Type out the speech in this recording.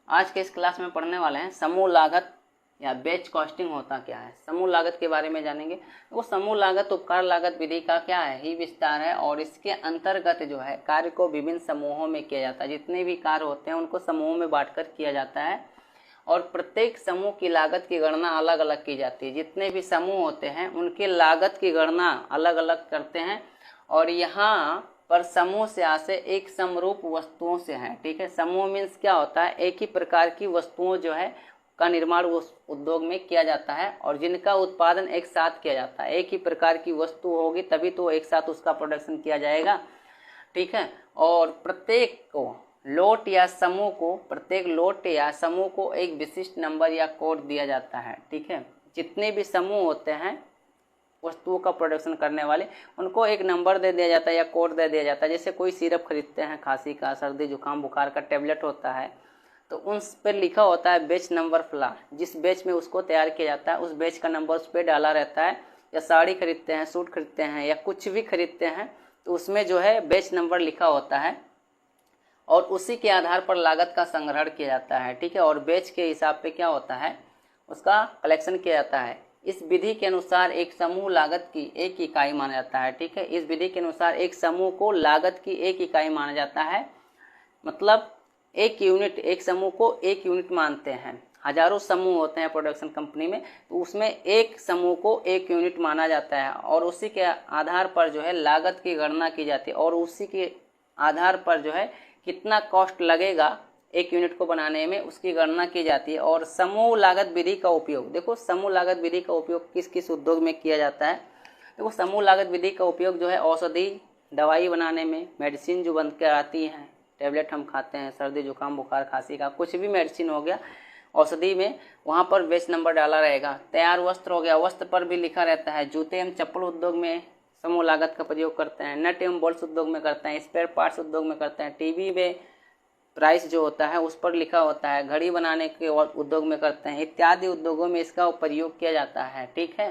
आज के इस क्लास में पढ़ने वाले हैं समूह लागत या बैच कॉस्टिंग होता क्या है। समूह लागत के बारे में जानेंगे। वो समूह लागत उपकार लागत विधि का क्या है ही विस्तार है और इसके अंतर्गत जो है कार्य को विभिन्न समूहों में किया जाता है। जितने भी कार्य होते हैं उनको समूहों में बांटकर किया जाता है और प्रत्येक समूह की लागत की गणना अलग अलग की जाती है। जितने भी समूह होते हैं उनके लागत की गणना अलग अलग करते हैं और यहाँ पर समूह से आशय एक समरूप वस्तुओं से है। ठीक है, समूह मीन्स क्या होता है, एक ही प्रकार की वस्तुओं जो है का निर्माण उस उद्योग में किया जाता है और जिनका उत्पादन एक साथ किया जाता है। एक ही प्रकार की वस्तु होगी तभी तो एक साथ उसका प्रोडक्शन किया जाएगा। ठीक है, और प्रत्येक को लोट या समूह को प्रत्येक लोट या समूह को एक विशिष्ट नंबर या कोड दिया जाता है। ठीक है, जितने भी समूह होते हैं वस्तुओं का प्रोडक्शन करने वाले उनको एक नंबर दे दिया जाता है या कोड दे दिया जाता है। जैसे कोई सिरप खरीदते हैं, खांसी का, सर्दी जुकाम बुखार का टेबलेट होता है तो उन पर लिखा होता है बैच नंबर फला। जिस बैच में उसको तैयार किया जाता है उस बैच का नंबर उस पर डाला रहता है। या साड़ी खरीदते हैं, सूट खरीदते हैं या कुछ भी खरीदते हैं तो उसमें जो है बैच नंबर लिखा होता है और उसी के आधार पर लागत का संग्रहण किया जाता है। ठीक है, और बैच के हिसाब पे क्या होता है उसका कलेक्शन किया जाता है। इस विधि के अनुसार एक समूह लागत की एक इकाई माना जाता है। ठीक है, इस विधि के अनुसार एक समूह को लागत की एक इकाई माना जाता है। मतलब एक यूनिट, एक समूह को एक यूनिट मानते हैं। हजारों समूह होते हैं प्रोडक्शन कंपनी में तो उसमें एक समूह को एक यूनिट माना जाता है और उसी के आधार पर जो है लागत की गणना की जाती है और उसी के आधार पर जो है कितना कॉस्ट लगेगा एक यूनिट को बनाने में उसकी गणना की जाती है। और समूह लागत विधि का उपयोग, देखो समूह लागत विधि का उपयोग किस किस उद्योग में किया जाता है। देखो समूह लागत विधि का उपयोग जो है औषधि दवाई बनाने में, मेडिसिन जो बन कर आती है, टेबलेट हम खाते हैं सर्दी जुकाम बुखार खांसी का, कुछ भी मेडिसिन हो गया औषधि में, वहाँ पर बैच नंबर डाला रहेगा। तैयार वस्त्र हो गया, वस्त्र पर भी लिखा रहता है। जूते एवं चप्पल उद्योग में समूह लागत का प्रयोग करते हैं। नट एवं बोल्ट उद्योग में करते हैं, स्पेयर पार्ट्स उद्योग में करते हैं। टीवी में प्राइस जो होता है उस पर लिखा होता है। घड़ी बनाने के उद्योग में करते हैं। इत्यादि उद्योगों में इसका प्रयोग किया जाता है। ठीक है।